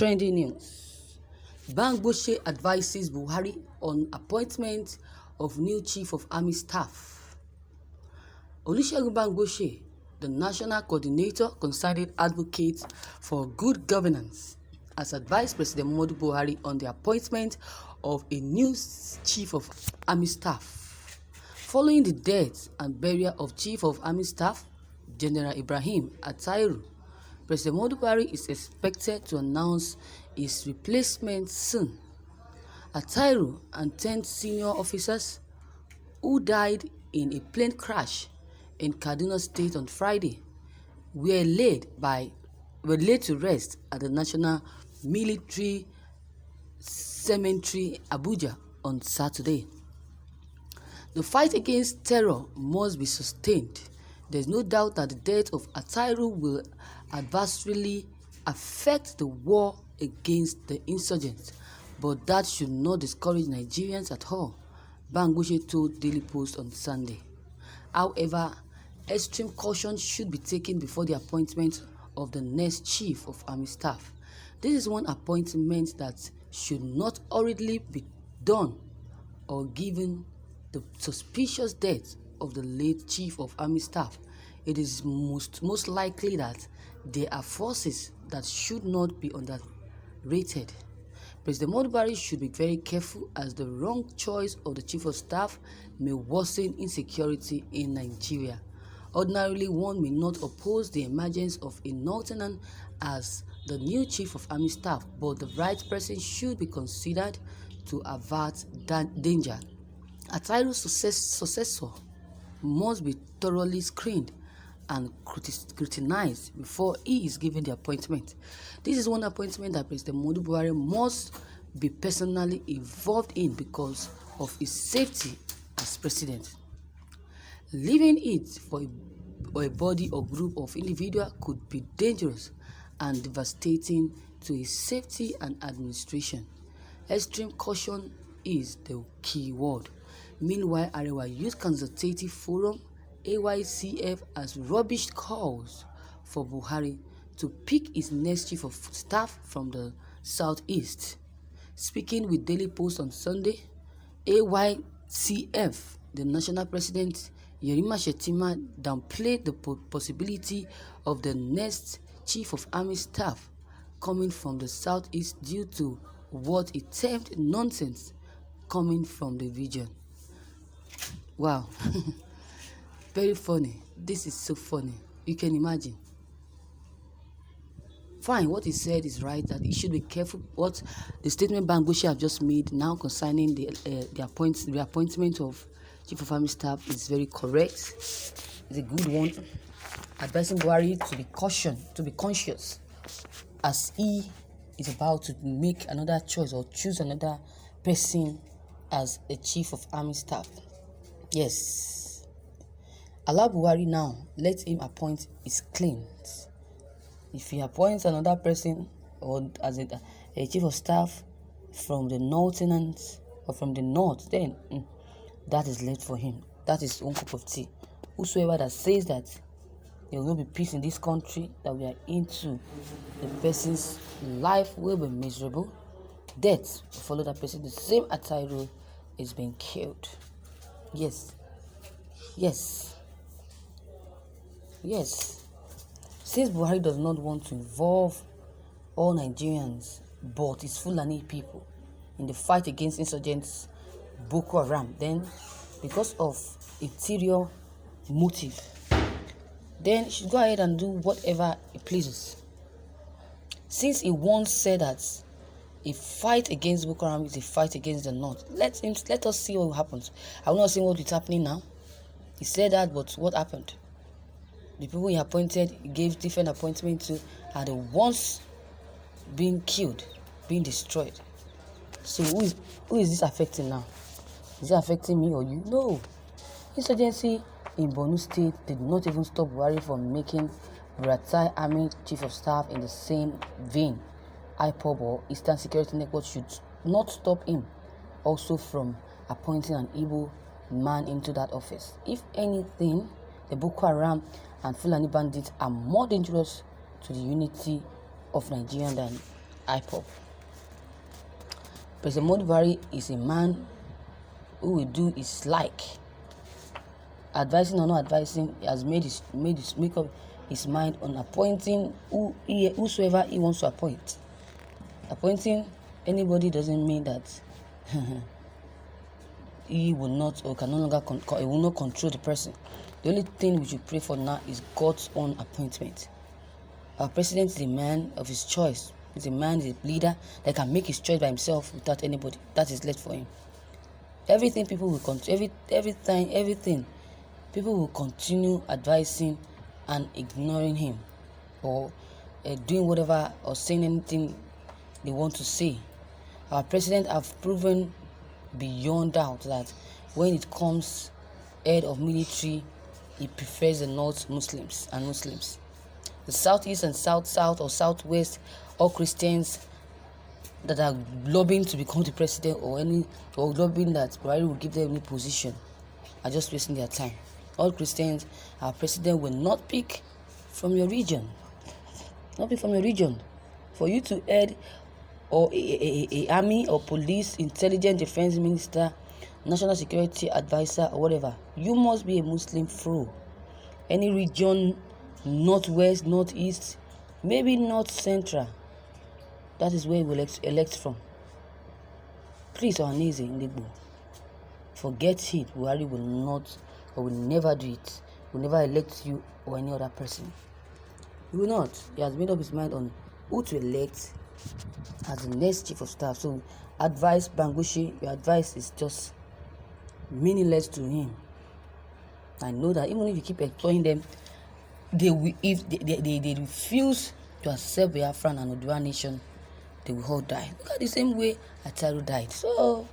Trending news. Bamgbose advises Buhari on appointment of new Chief of Army Staff. Olusegun Bamgbose, the National Coordinator Concerted Advocate for Good Governance, has advised President Buhari on the appointment of a new Chief of Army Staff. Following the death and burial of Chief of Army Staff, General Ibrahim Attairu, President Buhari is expected to announce his replacement soon. Attairu and 10 senior officers who died in a plane crash in Kaduna State on Friday were laid to rest at the National Military Cemetery, Abuja, on Saturday. The fight against terror must be sustained. There is no doubt that the death of Attairu will adversely affect the war against the insurgents, but that should not discourage Nigerians at all, Bamgbose told Daily Post on Sunday. However, extreme caution should be taken before the appointment of the next Chief of Army Staff. This is one appointment that should not hurriedly be done or given the suspicious death of the late Chief of Army Staff. It is most likely that there are forces that should not be underrated. President Buhari should be very careful, as the wrong choice of the Chief of Staff may worsen insecurity in Nigeria. Ordinarily, one may not oppose the emergence of a lieutenant as the new Chief of Army Staff, but the right person should be considered to avert danger. Attairu's successor must be thoroughly screened and scrutinized before he is given the appointment. This is one appointment that President Buhari must be personally involved in because of his safety as president. Leaving it for a body or group of individuals could be dangerous and devastating to his safety and administration. Extreme caution is the key word. Meanwhile, Arewa Youth Consultative Forum (AYCF) has rubbished calls for Buhari to pick his next Chief of Staff from the Southeast. Speaking with Daily Post on Sunday, AYCF, the national president, Yerima Shettima, downplayed the possibility of the next Chief of Army Staff coming from the Southeast due to what he termed nonsense coming from the region. Wow. Very funny. This is so funny. You can imagine. Fine, what he said is right, that he should be careful. What the statement Bamgbose have just made now concerning the appointment of Chief of Army Staff is very correct. It's a good one. Advising Buhari to be conscious as he is about to make another choice or choose another person as a Chief of Army Staff. Yes. Allow Buhari now, let him appoint his claims. If he appoints another person or as a Chief of Staff from the lieutenant or from the north, then that is left for him. That is one cup of tea. Whosoever that says that there will be peace in this country that we are into, the person's life will be miserable. Death will follow that person. The same Attairu is being killed. Yes. Since Buhari does not want to involve all Nigerians but his Fulani people in the fight against insurgents Boko Haram, then because of ulterior motive, then he should go ahead and do whatever he pleases. Since he once said that a fight against Boko Haram is a fight against the North, let us see what happens. I'm not saying what is happening now. He said that, but what happened? The people he appointed, he gave different appointments to, are the ones being killed, being destroyed. So who is this affecting now? Is it affecting me or you? No. Insurgency in Borno State did not even stop Buhari from making Buratai Army Chief of Staff in the same vein. IPOB or Eastern Security Network should not stop him also from appointing an Igbo man into that office. If anything, the Boko Haram and Fulani bandits are more dangerous to the unity of Nigeria than IPOB. President Buhari is a man who will do his like. Advising or not advising, he has make up his mind on appointing whosoever he wants to appoint. Appointing anybody doesn't mean that he will not or can no longer he will not control the person. The only thing we should pray for now is God's own appointment. Our president is a man of his choice. He's a man, he's a leader that can make his choice by himself without anybody. That is left for him. Everything people will everything people will continue advising and ignoring him, or doing whatever or saying anything they want to say. Our president have proven beyond doubt that when it comes head of military, he prefers the North Muslims and Muslims. The Southeast and South or Southwest, all Christians that are lobbying to become the president or lobbying that Buhari will give them any position are just wasting their time. All Christians, our president will not pick from your region. Not pick from your region. For you to head or a army or police, intelligence, defense minister, national security advisor or whatever, you must be a Muslim through. Any region, northwest, northeast, maybe north central, that is where you will elect from. Please, Ohaneze Ndigbo, forget it. Buhari will not or will never do it. Will never elect you or any other person. He will not. He has made up his mind on who to elect as the next chief of staff. So advice, Bamgbose, your advice is just meaningless to him. I know that even if you keep employing them, they will, if they refuse to accept Biafran and Odua nation, they will all die. Look at the same way Ataru died. So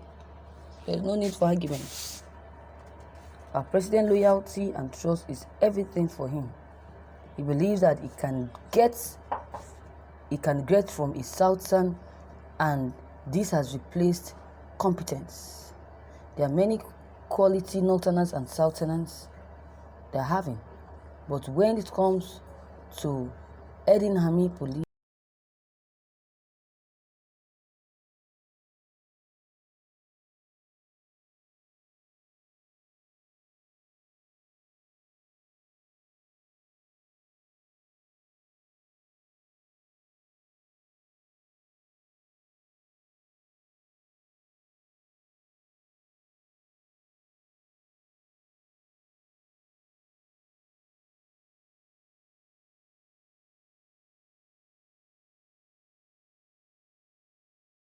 there's no need for arguments. Our president's loyalty and trust is everything for him. He believes that he can get from a southern, and this has replaced competence. There are many quality northerners and southerners they're having, but when it comes to heading army, police,